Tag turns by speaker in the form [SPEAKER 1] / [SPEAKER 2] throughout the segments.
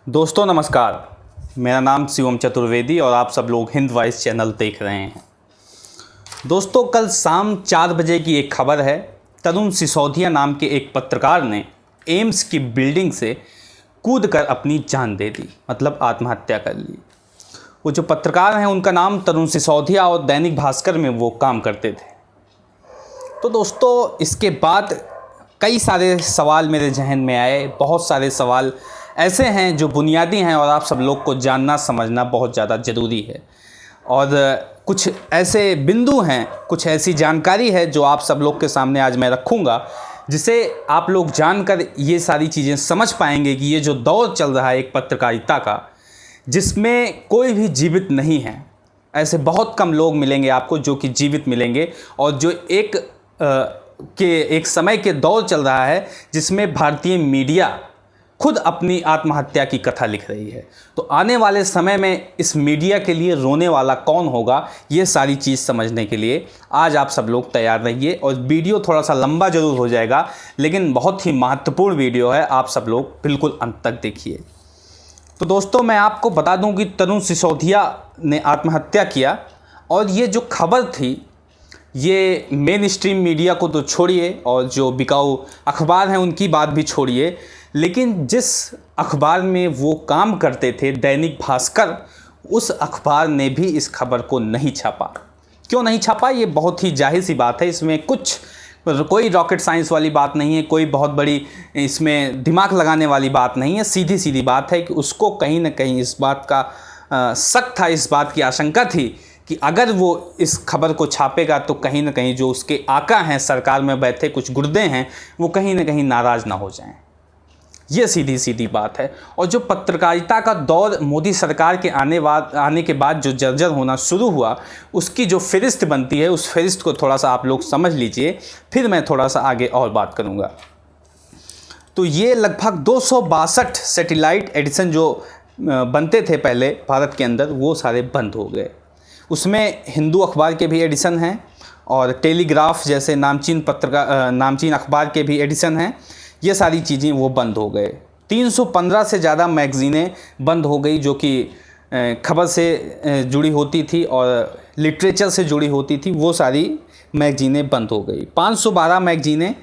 [SPEAKER 1] दोस्तों नमस्कार। मेरा नाम शिवम चतुर्वेदी और आप सब लोग हिंद वॉइस चैनल देख रहे हैं। दोस्तों कल शाम 4 बजे की एक खबर है। तरुण सिसोदिया नाम के एक पत्रकार ने एम्स की बिल्डिंग से कूदकर अपनी जान दे दी, मतलब आत्महत्या कर ली। वो जो पत्रकार हैं उनका नाम तरुण सिसोदिया और दैनिक भास्कर में वो काम करते थे। तो दोस्तों इसके बाद कई सारे सवाल मेरे जहन में आए। बहुत सारे सवाल ऐसे हैं जो बुनियादी हैं और आप सब लोग को जानना समझना बहुत ज़्यादा ज़रूरी है। और कुछ ऐसे बिंदु हैं, कुछ ऐसी जानकारी है जो आप सब लोग के सामने आज मैं रखूँगा, जिसे आप लोग जानकर ये सारी चीज़ें समझ पाएंगे कि ये जो दौर चल रहा है एक पत्रकारिता का, जिसमें कोई भी जीवित नहीं है। ऐसे बहुत कम लोग मिलेंगे आपको जो कि जीवित मिलेंगे, और जो एक समय के दौर चल रहा है जिसमें भारतीय मीडिया खुद अपनी आत्महत्या की कथा लिख रही है। तो आने वाले समय में इस मीडिया के लिए रोने वाला कौन होगा, ये सारी चीज़ समझने के लिए आज आप सब लोग तैयार रहिए। और वीडियो थोड़ा सा लंबा ज़रूर हो जाएगा, लेकिन बहुत ही महत्वपूर्ण वीडियो है। आप सब लोग बिल्कुल अंत तक देखिए। तो दोस्तों मैं आपको बता दूं कि तरुण सिसोदिया ने आत्महत्या किया, और ये जो खबर थी ये मेन स्ट्रीम मीडिया को तो छोड़िए और जो बिकाऊ अखबार हैं उनकी बात भी छोड़िए, लेकिन जिस अखबार में वो काम करते थे दैनिक भास्कर, उस अखबार ने भी इस खबर को नहीं छापा। क्यों नहीं छापा, ये बहुत ही जाहिर सी बात है। इसमें कोई रॉकेट साइंस वाली बात नहीं है, कोई बहुत बड़ी इसमें दिमाग लगाने वाली बात नहीं है। सीधी सीधी बात है कि उसको कहीं ना कहीं इस बात का शक था, इस बात की आशंका थी कि अगर वो इस खबर को छापेगा तो कहीं ना कहीं जो उसके आका हैं, सरकार में बैठे कुछ गुर्दे हैं, वो कहीं ना कहीं नाराज़ ना हो जाएं। ये सीधी सीधी बात है। और जो पत्रकारिता का दौर मोदी सरकार के आने के बाद जो जर्जर होना शुरू हुआ, उसकी जो फ़हरिस्त बनती है, उस फ़हरिस्त को थोड़ा सा आप लोग समझ लीजिए, फिर मैं थोड़ा सा आगे और बात करूँगा। तो ये लगभग 262 सैटेलाइट एडिशन जो बनते थे पहले भारत के अंदर, वो सारे बंद हो गए। उसमें हिंदू अखबार के भी एडिशन हैं और टेलीग्राफ जैसे नामचीन अखबार के भी एडिशन हैं। ये सारी चीज़ें वो बंद हो गए। 315 से ज़्यादा मैगज़ीनें बंद हो गई जो कि खबर से जुड़ी होती थी और लिटरेचर से जुड़ी होती थी, वो सारी मैगज़ीनें बंद हो गई। 512 मैगज़ीनें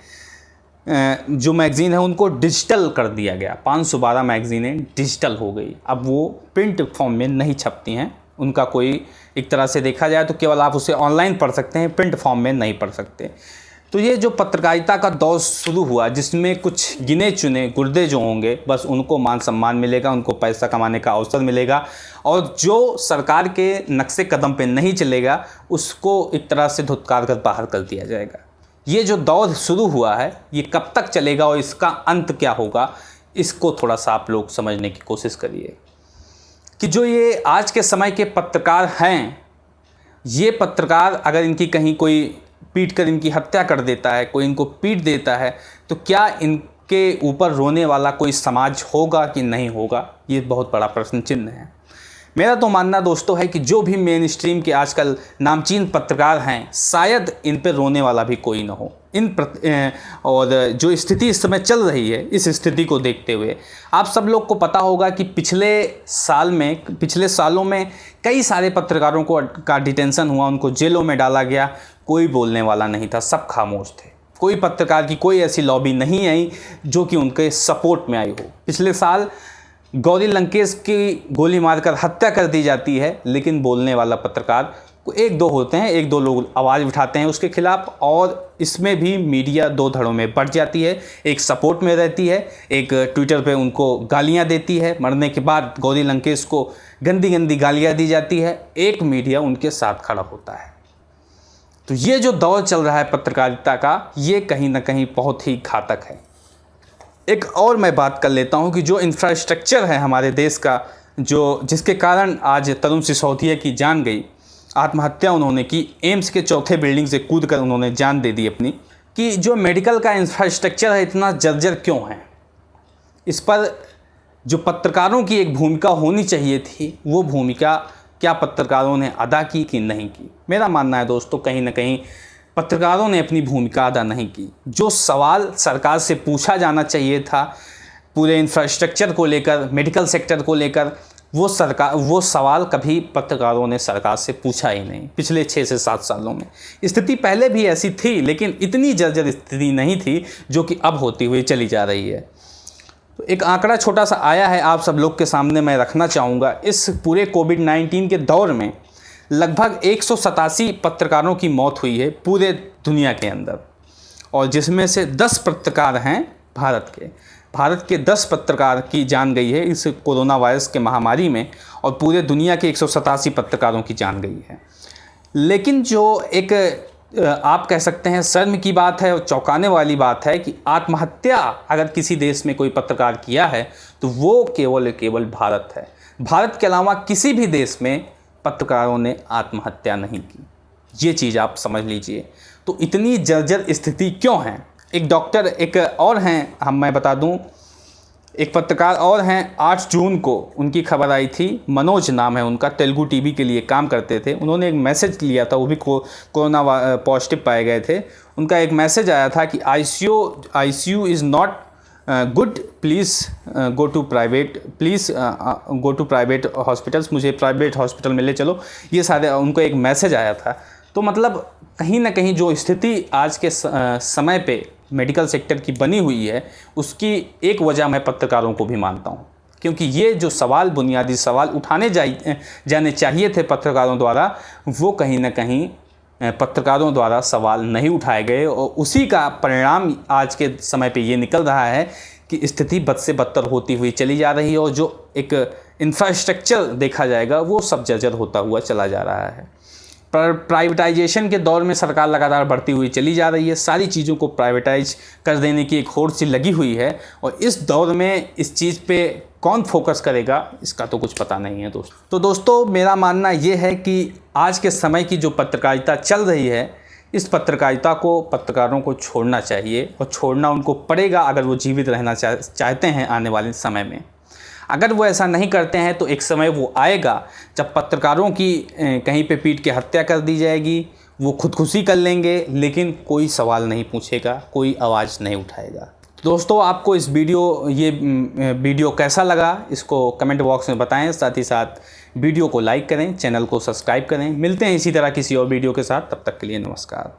[SPEAKER 1] जो मैगज़ीन है उनको डिजिटल कर दिया गया। 512 मैगज़ीनें डिजिटल हो गई, अब वो प्रिंट फॉर्म में नहीं छपती हैं। उनका कोई एक तरह से देखा जाए तो केवल आप उसे ऑनलाइन पढ़ सकते हैं, प्रिंट फॉर्म में नहीं पढ़ सकते। तो ये जो पत्रकारिता का दौर शुरू हुआ, जिसमें कुछ गिने चुने गुर्दे जो होंगे, बस उनको मान सम्मान मिलेगा, उनको पैसा कमाने का अवसर मिलेगा, और जो सरकार के नक्शे कदम पे नहीं चलेगा उसको एक तरह से धुतकार कर बाहर कर दिया जाएगा। ये जो दौर शुरू हुआ है ये कब तक चलेगा और इसका अंत क्या होगा, इसको थोड़ा सा आप लोग समझने की कोशिश करिए। कि जो ये आज के समय के पत्रकार हैं, ये पत्रकार अगर इनकी कहीं कोई पीट कर इनकी हत्या कर देता है, कोई इनको पीट देता है, तो क्या इनके ऊपर रोने वाला कोई समाज होगा कि नहीं होगा, ये बहुत बड़ा प्रश्न चिन्ह है। मेरा तो मानना दोस्तों है कि जो भी मेन स्ट्रीम के आजकल नामचीन पत्रकार हैं, शायद इन पर रोने वाला भी कोई ना हो। और जो स्थिति इस समय चल रही है, इस स्थिति को देखते हुए आप सब लोग को पता होगा कि पिछले सालों में कई सारे पत्रकारों का डिटेंशन हुआ, उनको जेलों में डाला गया। कोई बोलने वाला नहीं था, सब खामोश थे। कोई पत्रकार की कोई ऐसी लॉबी नहीं आई जो कि उनके सपोर्ट में आई हो। पिछले साल गौरी लंकेश की गोली मारकर हत्या कर दी जाती है, लेकिन बोलने वाला पत्रकार एक दो होते हैं, एक दो लोग आवाज़ उठाते हैं उसके खिलाफ, और इसमें भी मीडिया दो धड़ों में बढ़ जाती है। एक सपोर्ट में रहती है, एक ट्विटर पे उनको गालियां देती है, मरने के बाद गौरी लंकेश को गंदी गंदी गालियां दी जाती है, एक मीडिया उनके साथ खड़ा होता है। तो ये जो दौर चल रहा है पत्रकारिता का, ये कहीं ना कहीं बहुत ही घातक है। एक और मैं बात कर लेता हूँ कि जो इंफ्रास्ट्रक्चर है हमारे देश का, जिसके कारण आज तरुण सिसोदिया की जान गई, आत्महत्या उन्होंने की, एम्स के चौथे बिल्डिंग से कूदकर उन्होंने जान दे दी अपनी, कि जो मेडिकल का इंफ्रास्ट्रक्चर है इतना जर्जर क्यों है। इस पर जो पत्रकारों की एक भूमिका होनी चाहिए थी, वो भूमिका क्या पत्रकारों ने अदा की कि नहीं की। मेरा मानना है दोस्तों कहीं ना कहीं पत्रकारों ने अपनी भूमिका अदा नहीं की। जो सवाल सरकार से पूछा जाना चाहिए था, पूरे इंफ्रास्ट्रक्चर को लेकर, मेडिकल सेक्टर को लेकर वो सवाल कभी पत्रकारों ने सरकार से पूछा ही नहीं पिछले 6 से 7 सालों में। स्थिति पहले भी ऐसी थी, लेकिन इतनी जर्जर स्थिति नहीं थी जो कि अब होती हुई चली जा रही है। तो एक आंकड़ा छोटा सा आया है, आप सब लोग के सामने मैं रखना चाहूँगा। इस पूरे कोविड-19 के दौर में लगभग 187 पत्रकारों की मौत हुई है पूरे दुनिया के अंदर, और जिसमें से 10 पत्रकार हैं भारत के 10 पत्रकार की जान गई है इस कोरोना वायरस के महामारी में, और पूरे दुनिया के 187 पत्रकारों की जान गई है। लेकिन जो एक आप कह सकते हैं शर्म की बात है और चौंकाने वाली बात है कि आत्महत्या अगर किसी देश में कोई पत्रकार किया है तो वो केवल भारत है। भारत के अलावा किसी भी देश में पत्रकारों ने आत्महत्या नहीं की। ये चीज़ आप समझ लीजिए। तो इतनी जर्जर स्थिति क्यों है? एक डॉक्टर एक और हैं, मैं बता दूं, एक पत्रकार और हैं, 8 जून को उनकी खबर आई थी, मनोज नाम है उनका, तेलुगु टीवी के लिए काम करते थे। उन्होंने एक मैसेज लिया था, वो भी कोरोना पॉजिटिव पाए गए थे। उनका एक मैसेज आया था कि ICU is not good, please go to private hospitals, मुझे प्राइवेट हॉस्पिटल में ले चलो। ये सारे उनको एक मैसेज आया था। तो मतलब कहीं ना कहीं जो स्थिति आज के समय पे मेडिकल सेक्टर की बनी हुई है, उसकी एक वजह मैं पत्रकारों को भी मानता हूँ, क्योंकि ये जो सवाल, बुनियादी सवाल उठाने जाने चाहिए थे पत्रकारों द्वारा, वो कहीं ना कहीं पत्रकारों द्वारा सवाल नहीं उठाए गए, और उसी का परिणाम आज के समय पे ये निकल रहा है कि स्थिति बद से बदतर होती हुई चली जा रही है, और जो एक इंफ्रास्ट्रक्चर देखा जाएगा वो सब जर्जर होता हुआ चला जा रहा है। प्राइवेटाइजेशन के दौर में सरकार लगातार बढ़ती हुई चली जा रही है, सारी चीज़ों को प्राइवेटाइज कर देने की एक होड़ सी लगी हुई है, और इस दौर में इस चीज़ पे कौन फोकस करेगा इसका तो कुछ पता नहीं है दोस्तों। तो दोस्तों मेरा मानना ये है कि आज के समय की जो पत्रकारिता चल रही है, इस पत्रकारिता को, पत्रकारों को छोड़ना चाहिए, और छोड़ना उनको पड़ेगा अगर वो जीवित रहना चाहते हैं आने वाले समय में। अगर वो ऐसा नहीं करते हैं तो एक समय वो आएगा जब पत्रकारों की कहीं पे पीट के हत्या कर दी जाएगी, वो खुदकुशी कर लेंगे, लेकिन कोई सवाल नहीं पूछेगा, कोई आवाज़ नहीं उठाएगा। दोस्तों आपको ये वीडियो कैसा लगा, इसको कमेंट बॉक्स में बताएं। साथ ही साथ वीडियो को लाइक करें, चैनल को सब्सक्राइब करें। मिलते हैं इसी तरह किसी और वीडियो के साथ, तब तक के लिए नमस्कार।